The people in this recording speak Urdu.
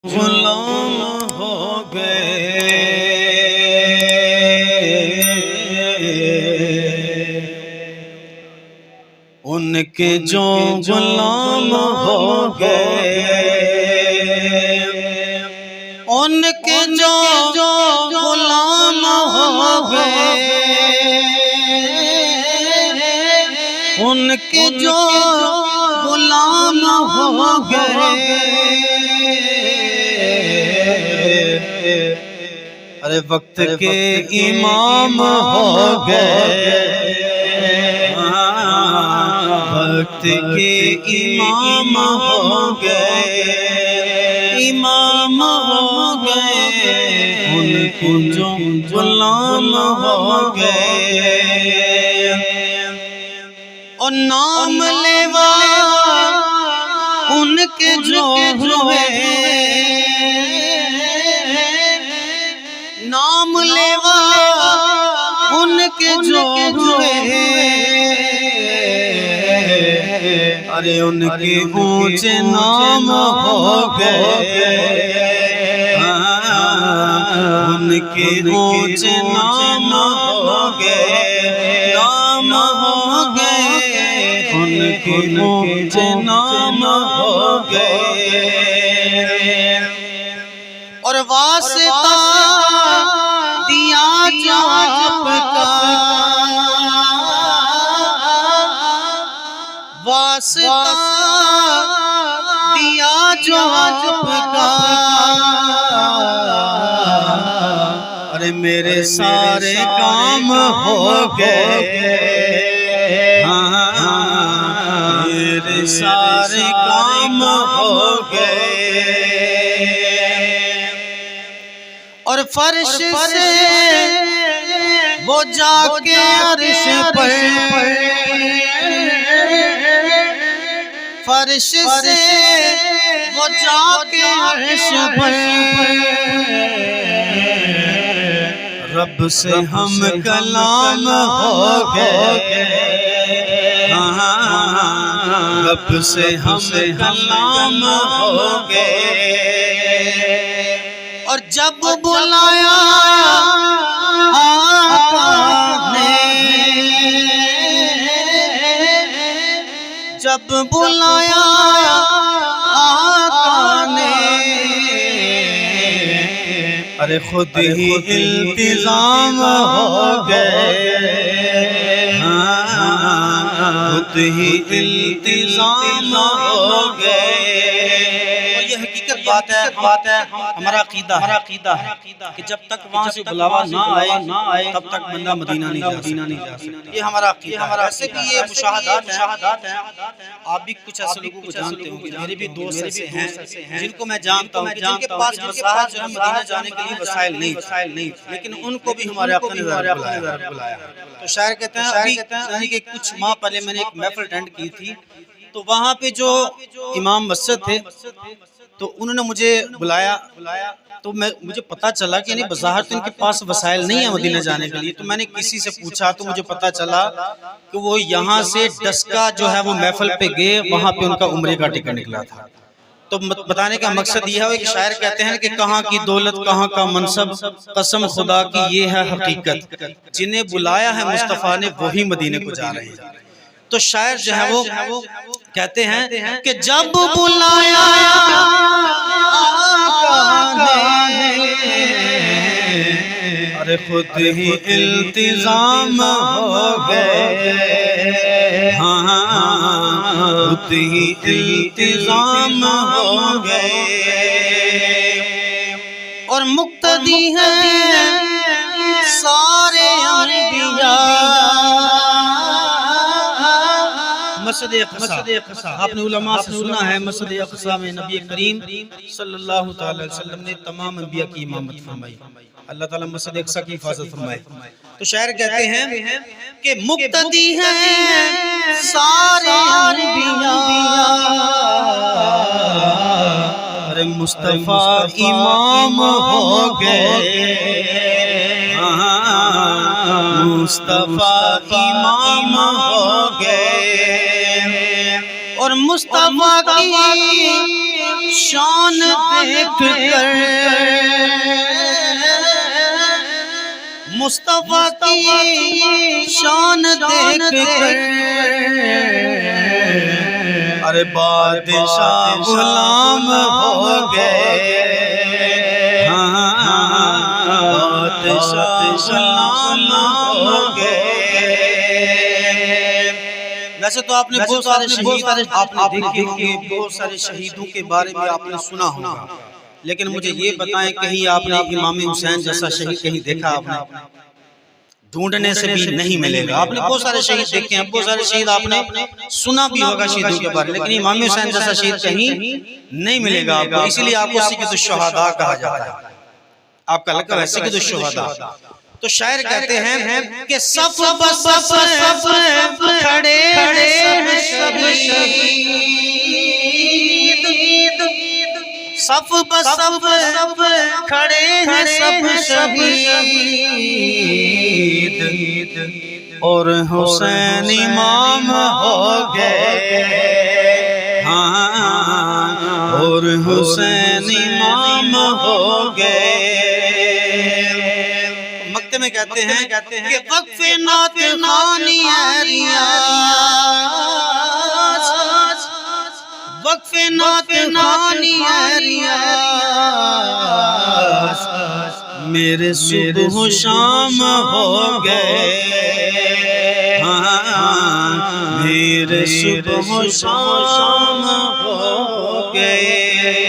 غلام ہو گئے ان کے جو غلام ہو گئے، ان کے جو غلام ہو گئے، ان کے جو غلام ہو گئے، ارے وقت کے امام ہو گئے، وقت کے امام ہو گئے، امام ہو گئے، ان کو جو غلام ہو گئے، اور نام لیوا ان کے جو ہوئے، نام لیوا ان کے جو ہوئے، ارے ان کے اونچے نام ہو گئے، ان کے اونچے نام ہو گئے، نام ہو گئے، ان کے اونچے نام ہو گئے، اور واسطہ دیا جو آپ کا، واسطہ دیا جو آپ کا، ارے میرے سارے کام ہو گئے، میرے سارے کام ہو گئے، اور فرش سے وہ جا کے عرش پر، فرش سے وہ جا کے عرش پر، رب سے ہم کلام ہو گئے، رب سے ہم کلام ہو گئے، اور جب بلایا آقا نے، جب بلایا آقا نے، ارے خود ہی التزام ہو گئے، خود ہی التزام ہو گئے، یہ حقیقت بات ہے، ہمارا عقیدہ ہے کہ جب تک وہاں سے بلاوا نہ آئے تب تک بندہ مدینہ نہیں جا سکتا، یہ ہمارا عقیدہ ہے۔ ایسے بھی یہ مشاہدات ہیں، آپ بھی کچھ ایسے لوگوں کو جانتے ہوں گے، میرے بھی دوست ایسے ہیں جن کو میں جانتا ہوں، جن کے پاس وسائل جو ہے مدینہ جانے کے لیے وسائل نہیں، لیکن ان کو بھی ہمارے آقا نے بلایا۔ تو شاعر کہتے ہیں ابھی یعنی کہ کچھ ماہ پہلے میں نے ایک محفل اٹینڈ کی تھی، تو وہاں پہ جو امام مسجد تھے تو انہوں نے مجھے بلایا، تو مجھے پتا چلا کہ یعنی بظاہر تو ان کے پاس وسائل نہیں ہیں مدینہ جانے کے لیے، تو میں نے کسی سے پوچھا تو مجھے پتا چلا کہ وہ یہاں سے ڈسکا جو ہے وہ محفل پہ گئے، وہاں پہ ان کا عمرے کا ٹکٹ نکلا تھا۔ تو بتانے کا مقصد یہ ہے کہ شاعر کہتے ہیں کہ کہاں کی دولت کہاں کا منصب، قسم خدا کی یہ ہے حقیقت، جنہیں بلایا ہے مصطفیٰ نے وہی مدینے کو جا رہے ہیں۔ تو شاعر جو ہے وہ کہتے ہیں کہ جب بلایا آقا نے، ارے خود ہی التزام ہو گئے، خود ہی التزام ہو گئے، اور مقتدی ہیں سارے انبیاء، مسجد اقصی، آپ نے علماء سے سنا ہے مسجد اقصی میں نبی کریم صلی اللہ تعالی علیہ وسلم نے تمام انبیاء کی امامت فرمائی، اللہ تعالیٰ مسجد اقصی کی حفاظت فرمائے۔ تو شاعر کہتے ہیں کہ مقتدی ہیں سارے انبیاء، ارے مصطفیٰ امام ہو گئے، مصطفیٰ امام ہو گئے، اور مصطفیٰ کی شان دیکھ کر مصطفیٰ کی شان دیکھ کر ارے بادشاہ غلام ہو گئے بادشاہ غلام ہو گئے ویسے تو آپ نے بہت سارے شہید آپ نے دیکھے ہوں گے بہت سارے شہیدوں کے بارے میں آپ نے سنا ہوگا لیکن مجھے یہ بتائیں کہیں آپ نے امام حسین جیسا شہید کہیں دیکھا آپ نے ڈھونڈنے سے بھی نہیں ملے گا آپ نے بہت سارے شہید دیکھے ہیں بہت سارے شہید آپ نے سنا بھی ہوگا شہیدوں کے بارے لیکن امام حسین جیسا شہید کہیں نہیں ملے گا آپ کو اسی لیے آپ کو سید الشہداء کہا جاتا ہے آپ کا لقب ہے سید الشہداء تو شاعر کہتے ہیں کہ صف بصف کھڑے ہیں سب شہید صف بصف کھڑے ہیں سب شہید اور حسین امام ہو گئے اور حسین امام ہو گئے مکتے میں کہتے ہیں کہ وقف نعت خوانی ہے ریاض وقف نعت خوانی ہے ریاض میرے صبح و شام ہو گئے میرے صبح و شام ہو گئے